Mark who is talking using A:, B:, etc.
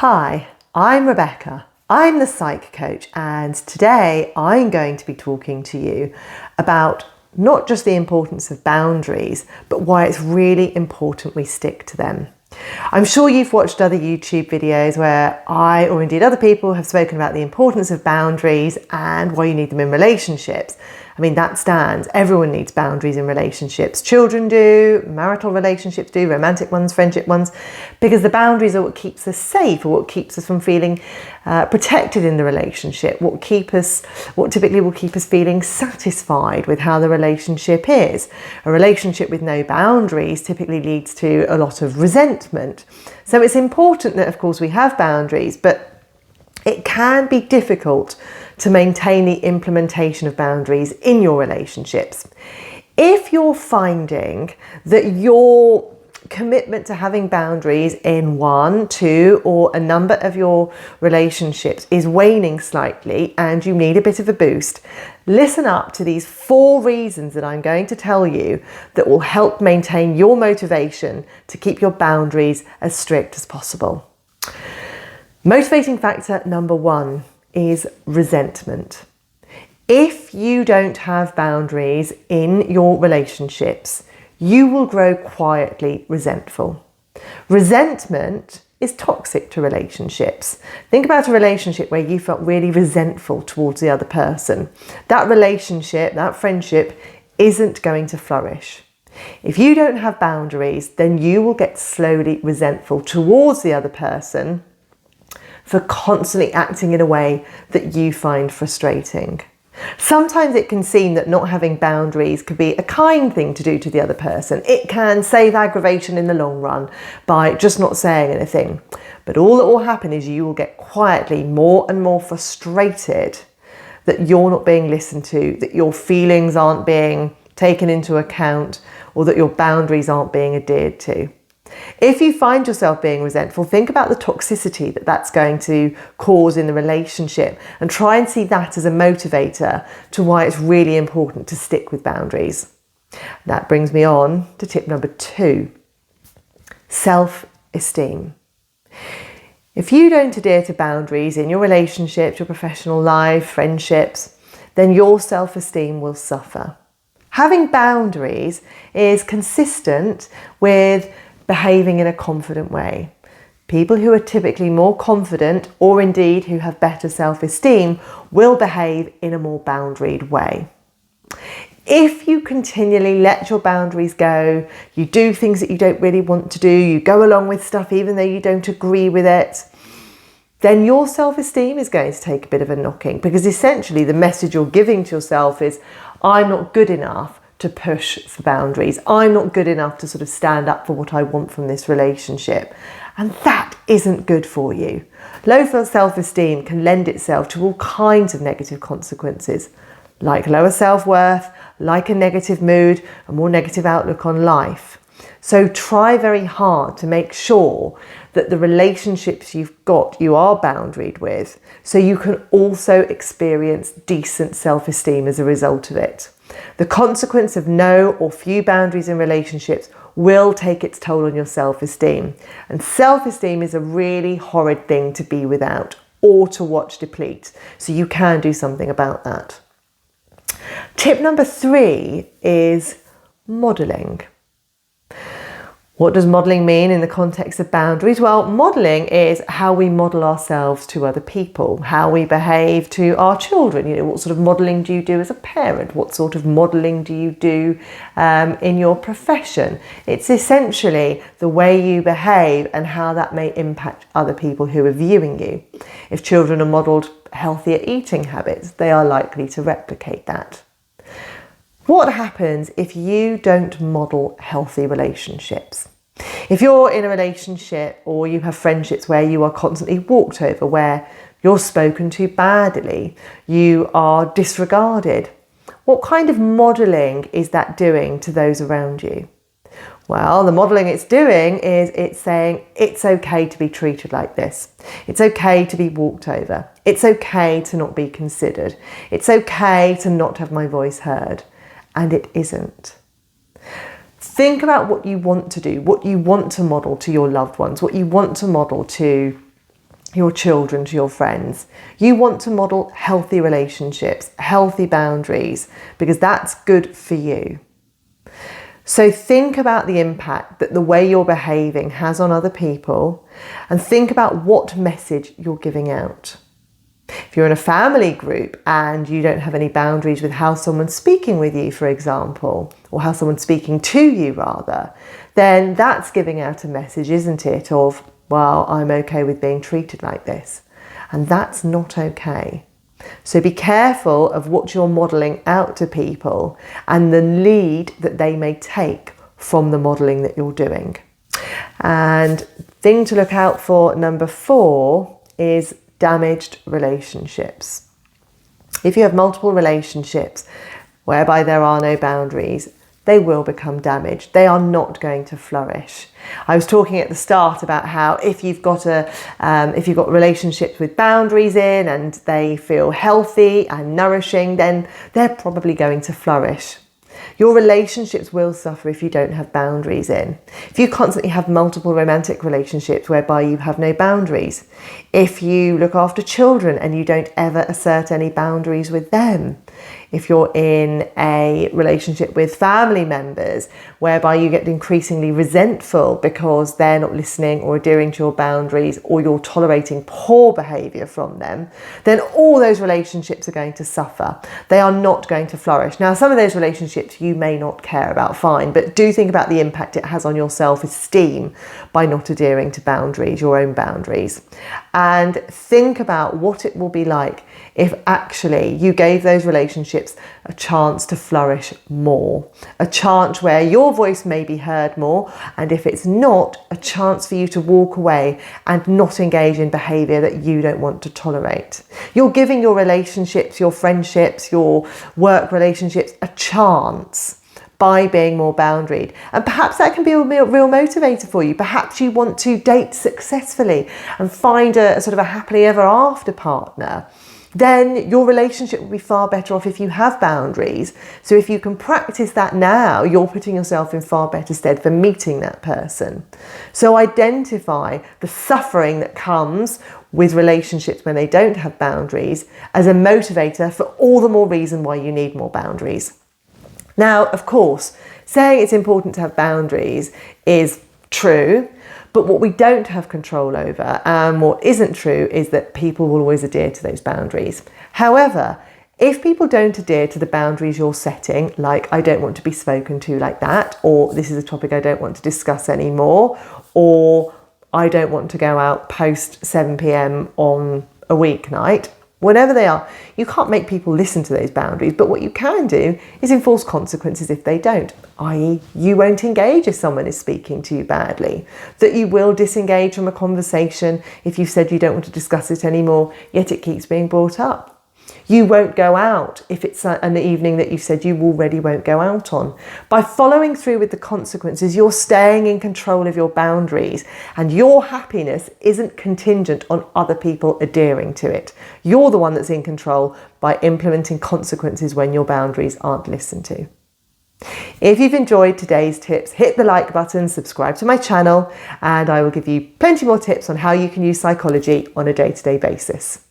A: Hi, I'm Rebecca. I'm the Psych Coach, and today I'm going to be talking to you about not just the importance of boundaries, but why it's really important we stick to them. I'm sure you've watched other YouTube videos where I, or indeed other people, have spoken about the importance of boundaries and why you need them in relationships. I mean, that stands. Everyone needs boundaries in relationships. Children do, marital relationships do, romantic ones, friendship ones, because the boundaries are what keeps us safe, or what keeps us from feeling protected in the relationship, what typically will keep us feeling satisfied with how the relationship is. A relationship with no boundaries typically leads to a lot of resentment. So it's important that, of course, we have boundaries, but it can be difficult to maintain the implementation of boundaries in your relationships. If you're finding that your commitment to having boundaries in one, two, or a number of your relationships is waning slightly and you need a bit of a boost, listen up to these 4 reasons that I'm going to tell you that will help maintain your motivation to keep your boundaries as strict as possible. Motivating factor number 1 is resentment. If you don't have boundaries in your relationships, you will grow quietly resentful. Resentment is toxic to relationships. Think about a relationship where you felt really resentful towards the other person. That relationship, that friendship, isn't going to flourish. If you don't have boundaries, then you will get slowly resentful towards the other person for constantly acting in a way that you find frustrating. Sometimes it can seem that not having boundaries could be a kind thing to do to the other person. It can save aggravation in the long run by just not saying anything. But all that will happen is you will get quietly more and more frustrated that you're not being listened to, that your feelings aren't being taken into account, or that your boundaries aren't being adhered to. If you find yourself being resentful, think about the toxicity that that's going to cause in the relationship and try and see that as a motivator to why it's really important to stick with boundaries. That brings me on to tip number 2, self-esteem. If you don't adhere to boundaries in your relationships, your professional life, friendships, then your self-esteem will suffer. Having boundaries is consistent with behaving in a confident way. People who are typically more confident, or indeed who have better self-esteem, will behave in a more boundaried way. If you continually let your boundaries go, you do things that you don't really want to do, you go along with stuff even though you don't agree with it, then your self-esteem is going to take a bit of a knocking, because essentially the message you're giving to yourself is, I'm not good enough to push for boundaries. I'm not good enough to sort of stand up for what I want from this relationship. And that isn't good for you. Low self-esteem can lend itself to all kinds of negative consequences, like lower self-worth, like a negative mood, a more negative outlook on life. So try very hard to make sure that the relationships you've got, you are boundaried with, so you can also experience decent self-esteem as a result of it. The consequence of no or few boundaries in relationships will take its toll on your self-esteem. And self-esteem is a really horrid thing to be without or to watch deplete. So you can do something about that. Tip number 3 is modelling. What does modelling mean in the context of boundaries? Well, modelling is how we model ourselves to other people, how we behave to our children. You know, what sort of modelling do you do as a parent? What sort of modelling do you do in your profession? It's essentially the way you behave and how that may impact other people who are viewing you. If children are modelled healthier eating habits, they are likely to replicate that. What happens if you don't model healthy relationships? If you're in a relationship or you have friendships where you are constantly walked over, where you're spoken to badly, you are disregarded, what kind of modelling is that doing to those around you? Well, the modelling it's doing is it's saying it's okay to be treated like this. It's okay to be walked over. It's okay to not be considered. It's okay to not have my voice heard. And it isn't. Think about what you want to do, what you want to model to your loved ones, what you want to model to your children, to your friends. You want to model healthy relationships, healthy boundaries, because that's good for you. So think about the impact that the way you're behaving has on other people, and think about what message you're giving out. If you're in a family group and you don't have any boundaries with how someone's speaking with you, for example, or how someone's speaking to you rather, then that's giving out a message, isn't it, of, well, I'm okay with being treated like this. And that's not okay. So be careful of what you're modelling out to people and the lead that they may take from the modelling that you're doing. And thing to look out for, number 4, is damaged relationships. If you have multiple relationships whereby there are no boundaries, they will become damaged. They are not going to flourish. I was talking at the start about how if you've got relationships with boundaries in and they feel healthy and nourishing, then they're probably going to flourish. Your relationships will suffer if you don't have boundaries in. If you constantly have multiple romantic relationships whereby you have no boundaries, if you look after children and you don't ever assert any boundaries with them, if you're in a relationship with family members whereby you get increasingly resentful because they're not listening or adhering to your boundaries, or you're tolerating poor behaviour from them, then all those relationships are going to suffer. They are not going to flourish. Now, some of those relationships you may not care about, fine, but do think about the impact it has on your self-esteem by not adhering to boundaries, your own boundaries. And think about what it will be like if actually you gave those relationships a chance to flourish more, a chance where your voice may be heard more, and if it's not, a chance for you to walk away and not engage in behaviour that you don't want to tolerate. You're giving your relationships, your friendships, your work relationships a chance by being more boundaried. And perhaps that can be a real motivator for you. Perhaps you want to date successfully and find a sort of a happily ever after partner. Then your relationship will be far better off if you have boundaries. So if you can practice that now, you're putting yourself in far better stead for meeting that person. So identify the suffering that comes with relationships when they don't have boundaries as a motivator for all the more reason why you need more boundaries. Now, of course, saying it's important to have boundaries is true, but what we don't have control over, and what isn't true, is that people will always adhere to those boundaries. However, if people don't adhere to the boundaries you're setting, like I don't want to be spoken to like that, or this is a topic I don't want to discuss anymore, or I don't want to go out post 7 p.m. on a weeknight, whatever they are, you can't make people listen to those boundaries, but what you can do is enforce consequences if they don't, i.e. you won't engage if someone is speaking to you badly, that you will disengage from a conversation if you've said you don't want to discuss it anymore, yet it keeps being brought up. You won't go out if it's an evening that you said you already won't go out on. By following through with the consequences, you're staying in control of your boundaries, and your happiness isn't contingent on other people adhering to it. You're the one that's in control by implementing consequences when your boundaries aren't listened to. If you've enjoyed today's tips, hit the like button, subscribe to my channel, and I will give you plenty more tips on how you can use psychology on a day-to-day basis.